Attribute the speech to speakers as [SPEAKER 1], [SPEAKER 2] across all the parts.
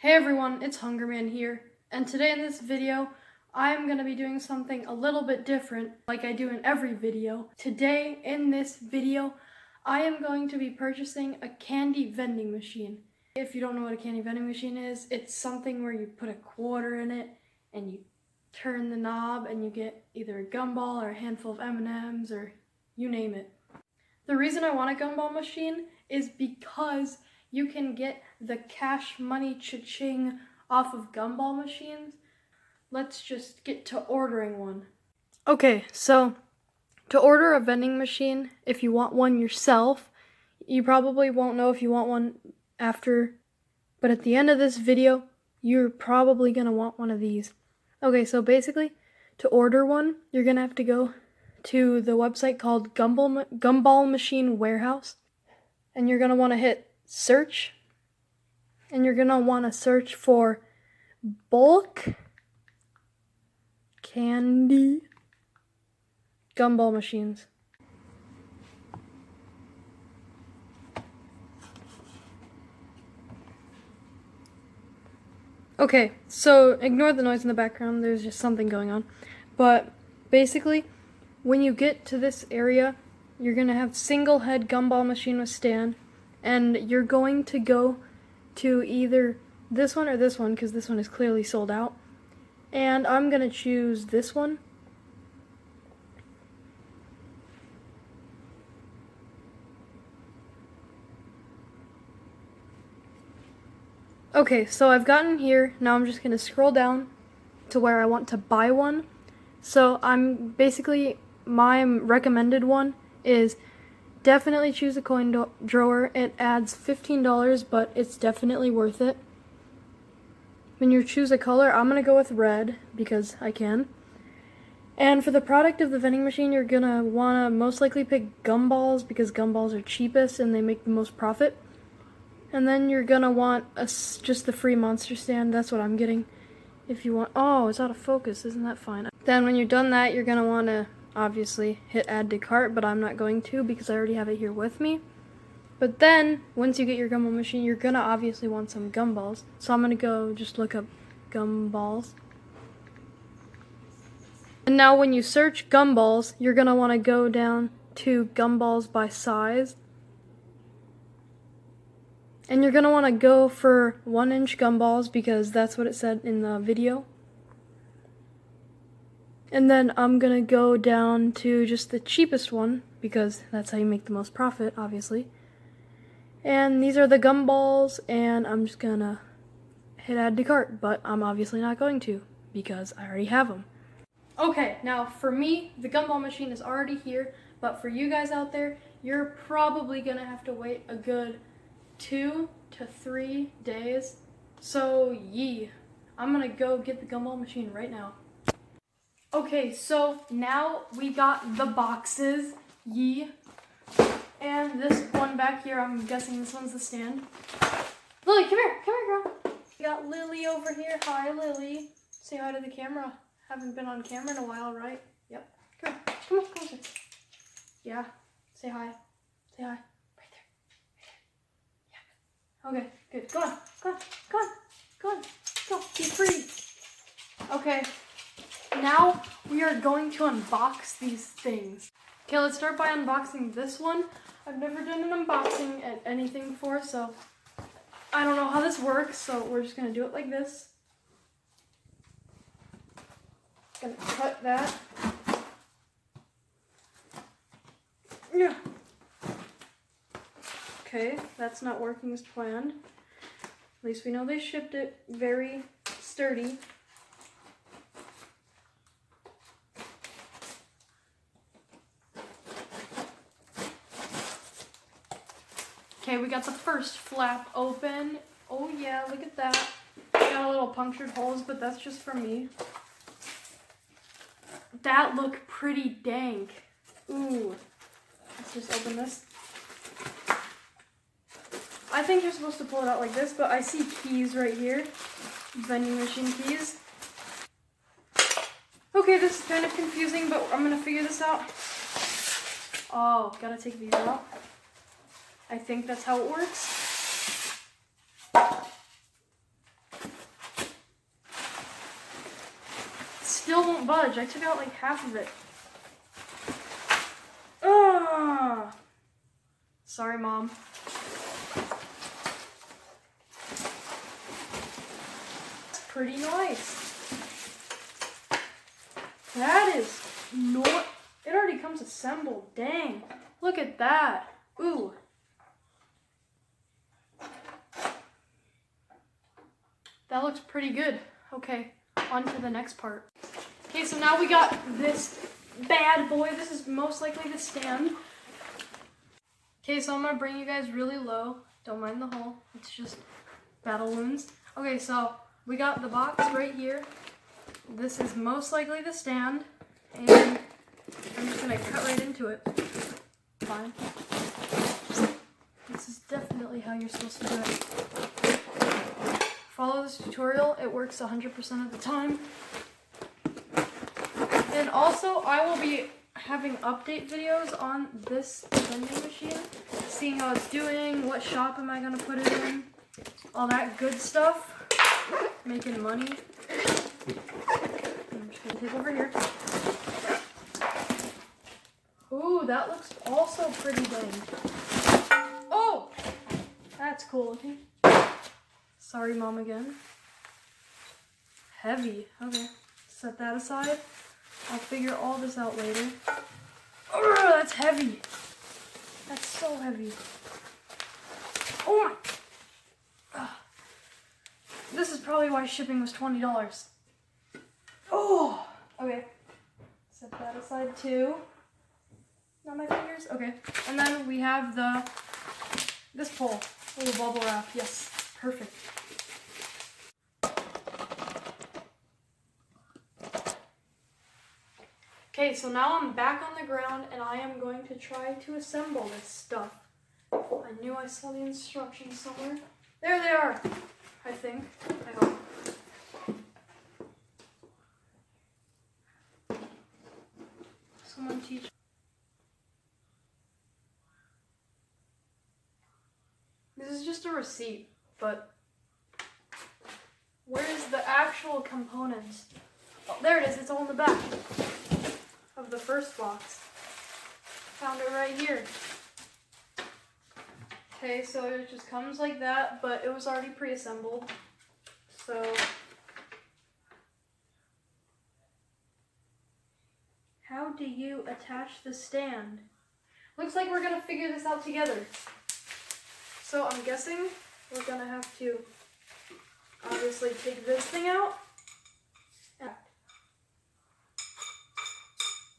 [SPEAKER 1] Hey everyone, it's Hungerman here, and today in this video, I'm going to be doing something a little bit different, like I do in every video. Today, in this video, I am going to be purchasing a candy vending machine. If you don't know what a candy vending machine is, it's something where you put a quarter in it, and you turn the knob, and you get either a gumball or a handful of M&Ms, or you name it. The reason I want a gumball machine is because you can get the cash money cha-ching off of gumball machines. Let's just get to ordering one. Okay, so to order a vending machine, if you want one yourself, you probably won't know if you want one after, but at the end of this video, you're probably gonna want one of these. Okay, so basically, to order one, you're gonna have to go to the website called Gumball Machine Warehouse, and you're gonna want to hit search, and you're gonna want to search for bulk candy gumball machines. Okay, so ignore the noise in the background, there's just something going on. But basically, when you get to this area, you're gonna have single head gumball machine with stand, and you're going to go to either this one or this one, because this one is clearly sold out. And I'm gonna choose this one. Okay, so I've gotten here. Now I'm just gonna scroll down to where I want to buy one. So I'm basically, my recommended one is definitely choose a coin drawer. It adds $15, but it's definitely worth it. When you choose a color, I'm going to go with red because I can. And for the product of the vending machine, you're going to want to most likely pick gumballs because gumballs are cheapest and they make the most profit. And then you're going to want just the free monster stand. That's what I'm getting. If you want, oh, it's out of focus. Isn't that fine? Then when you're done that, you're going to want to obviously hit add to cart, but I'm not going to because I already have it here with me. But then once you get your gumball machine, you're gonna obviously want some gumballs. So I'm gonna go just look up gumballs. And now when you search gumballs, you're gonna want to go down to gumballs by size. And you're gonna want to go for 1-inch gumballs because that's what it said in the video. And then I'm gonna go down to just the cheapest one because that's how you make the most profit, obviously. And these are the gumballs, and I'm just gonna hit add to cart, but I'm obviously not going to because I already have them. Okay, now for me, the gumball machine is already here, but for you guys out there, you're probably gonna have to wait a good 2 to 3 days. So I'm gonna go get the gumball machine right now. Okay, so now we got the boxes, and this one back here, I'm guessing this one's the stand. Lily, come here, girl. We got Lily over here. Hi, Lily. Say hi to the camera. Haven't been on camera in a while, right? Yep. Come on, closer. Yeah, say hi. Say hi. Right there. Yeah. Okay, good. Go on. Go. Be free. Okay. Now we are going to unbox these things. Okay, let's start by unboxing this one. I've never done an unboxing at anything before, so I don't know how this works, so we're just gonna do it like this. Gonna cut that. Yeah. Okay, that's not working as planned. At least we know they shipped it very sturdy. Okay, we got the first flap open. Oh yeah, look at that. Got a little punctured holes, but that's just for me. That looked pretty dank. Ooh. Let's just open this. I think you're supposed to pull it out like this, but I see keys right here. Vending machine keys. Okay, this is kind of confusing, but I'm gonna figure this out. Oh, gotta take these out. I think that's how it works. still won't budge. I took out like half of it. Ah! Sorry, Mom. That's pretty nice. That is not... It already comes assembled. Dang. Look at that. Ooh. That looks pretty good. Okay, on to the next part. Okay, so now we got this bad boy. This is most likely the stand. Okay, so I'm gonna bring you guys really low. Don't mind the hole. It's just battle wounds. Okay, so we got the box right here. This is most likely the stand. And I'm just gonna cut right into it. Fine. This is definitely how you're supposed to do it. Follow this tutorial, it works 100% of the time. And also, I will be having update videos on this vending machine, seeing how it's doing, what shop am I going to put it in, all that good stuff, making money. I'm just going to take over here. Ooh, that looks also pretty dang. Oh! That's cool looking. Sorry, Mom, again. Heavy. Okay. Set that aside. I'll figure all this out later. Oh, that's heavy. That's so heavy. Oh my. This is probably why shipping was $20. Oh. Okay. Set that aside too. Not my fingers. Okay. And then we have this pole. Little bubble wrap. Yes. Perfect. Okay, so now I'm back on the ground and I am going to try to assemble this stuff. I knew I saw the instructions somewhere. There they are, I think. I hope. Someone teach. This is just a receipt, but where's the actual components? Oh, there it is. It's all in the back of the first box. Found it right here. Okay, so it just comes like that, but it was already pre-assembled. So how do you attach the stand? Looks like we're gonna figure this out together. So I'm guessing we're gonna have to obviously take this thing out.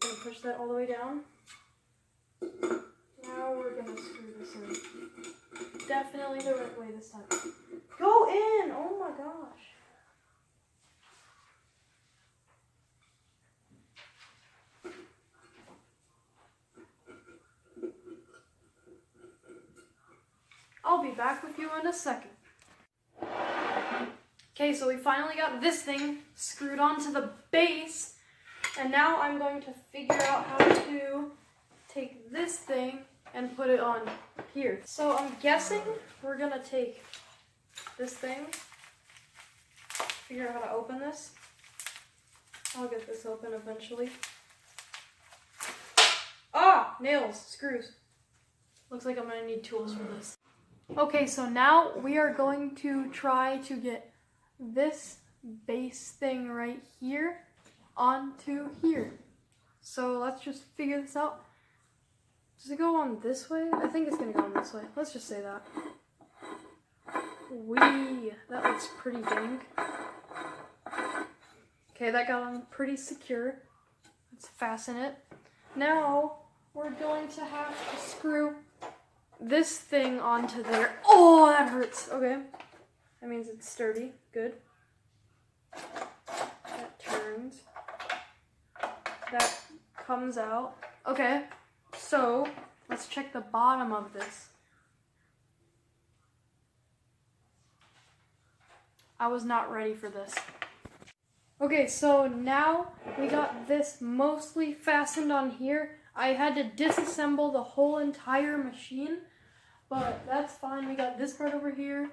[SPEAKER 1] And push that all the way down. Now we're gonna screw this in. Definitely the right way this time. Go in! Oh my gosh. I'll be back with you in a second. Okay, so we finally got this thing screwed onto the base. And now I'm going to figure out how to take this thing and put it on here. So I'm guessing we're gonna take this thing, figure out how to open this. I'll get this open eventually. Ah, nails, screws. Looks like I'm gonna need tools for this. Okay, so now we are going to try to get this base thing right here onto here. So let's just figure this out. Does it go on this way? I think it's gonna go on this way. Let's just say that. Wee, that looks pretty dang. Okay, that got on pretty secure. Let's fasten it. Now we're going to have to screw this thing onto there. Oh, that hurts. Okay, that means it's sturdy. Good. That turns. That comes out. Okay, so let's check the bottom of this. I was not ready for this. Okay, so now we got this mostly fastened on here. I had to disassemble the whole entire machine, but that's fine. We got this part over here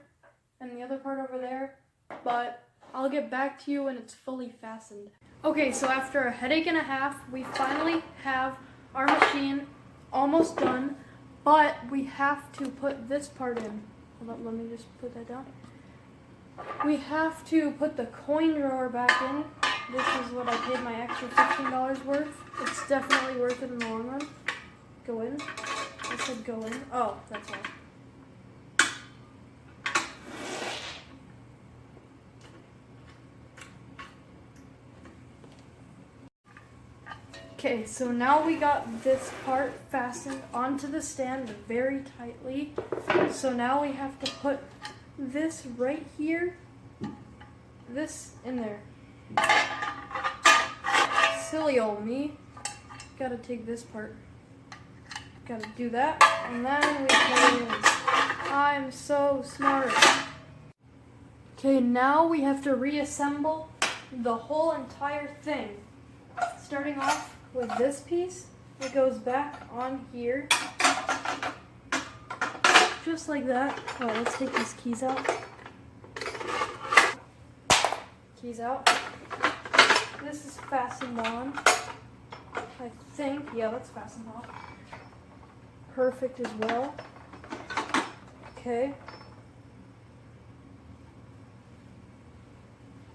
[SPEAKER 1] and the other part over there, but I'll get back to you when it's fully fastened. Okay, so after a headache and a half, we finally have our machine almost done, but we have to put this part in. Hold up, let me just put that down. We have to put the coin drawer back in. This is what I paid my extra $15 worth. It's definitely worth it in the long run. Go in. I said go in. Oh, that's why. Okay, so now we got this part fastened onto the stand very tightly. So now we have to put this right here, this in there. Silly old me. Gotta take this part. Gotta do that, and then we put it in. I'm so smart. Okay, now we have to reassemble the whole entire thing. Starting off with this piece, it goes back on here. Just like that. Oh, let's take these keys out. Keys out. This is fastened on. I think, yeah, that's fastened on. Perfect as well. Okay.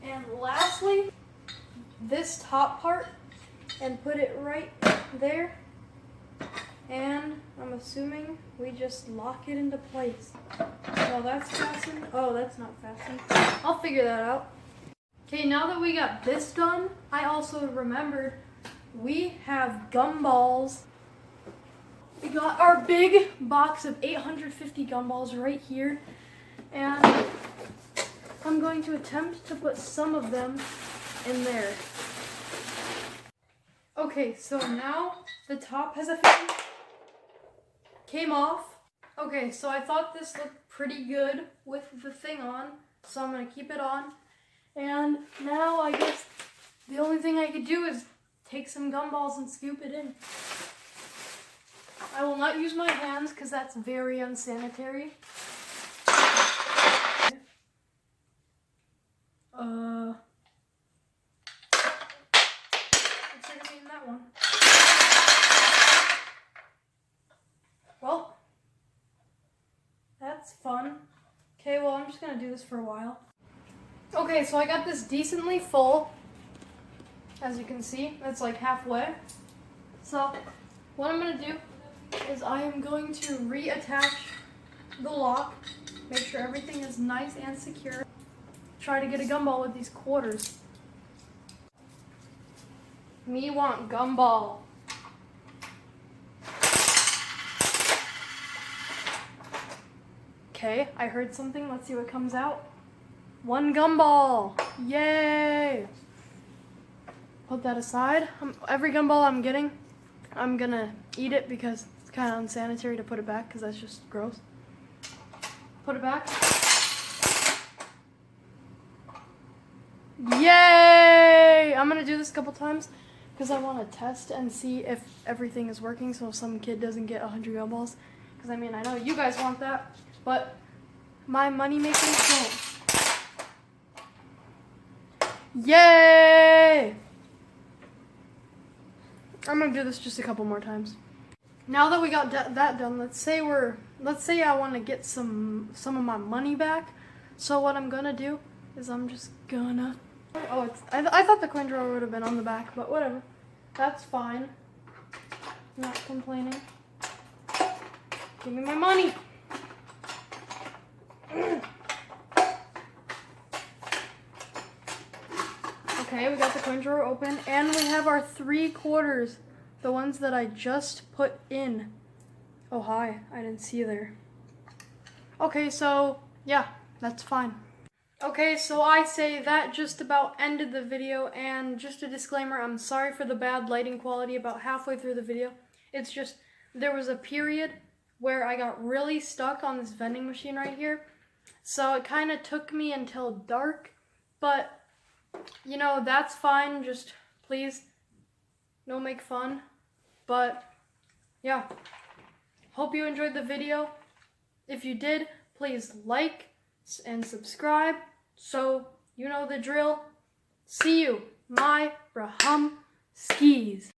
[SPEAKER 1] And lastly, this top part, and put it right there. And I'm assuming we just lock it into place. Oh, that's fastened. Oh, that's not fastened. I'll figure that out. Okay, now that we got this done, I also remembered we have gumballs. We got our big box of 850 gumballs right here. And I'm going to attempt to put some of them in there. Okay, so now the top has came off. Okay, so I thought this looked pretty good with the thing on, so I'm gonna keep it on. And now I guess the only thing I could do is take some gumballs and scoop it in. I will not use my hands because that's very unsanitary. That one. Well, that's fun. Okay, well, I'm just gonna do this for a while. Okay, so I got this decently full. As you can see, it's like halfway. So, what I'm gonna do is I am going to reattach the lock, make sure everything is nice and secure. Try to get a gumball with these quarters. Me want gumball. Okay, I heard something. Let's see what comes out. One gumball. Yay! Put that aside. Every gumball I'm getting, I'm gonna eat it because it's kind of unsanitary to put it back because that's just gross. Put it back. Yay! I'm gonna do this a couple times because I want to test and see if everything is working, so if some kid doesn't get 100 gumballs. Because I mean, I know you guys want that, but my money makers don't. Yay! I'm gonna do this just a couple more times. Now that we got that done, let's say I want to get some of my money back. So what I'm gonna do is I'm just gonna. Oh, I thought the coin drawer would have been on the back, but whatever. That's fine. Not complaining. Give me my money. Okay, we got the coin drawer open, and we have our 3/4, the ones that I just put in. Oh, hi. I didn't see you there. Okay, so, yeah, that's fine. Okay, so I say that just about ended the video, and just a disclaimer, I'm sorry for the bad lighting quality about halfway through the video. It's just, there was a period where I got really stuck on this vending machine right here, so it kind of took me until dark, but, you know, that's fine, just please, no make fun, but, yeah. Hope you enjoyed the video. If you did, please like and subscribe. So You know the drill. See you, my Braham skis.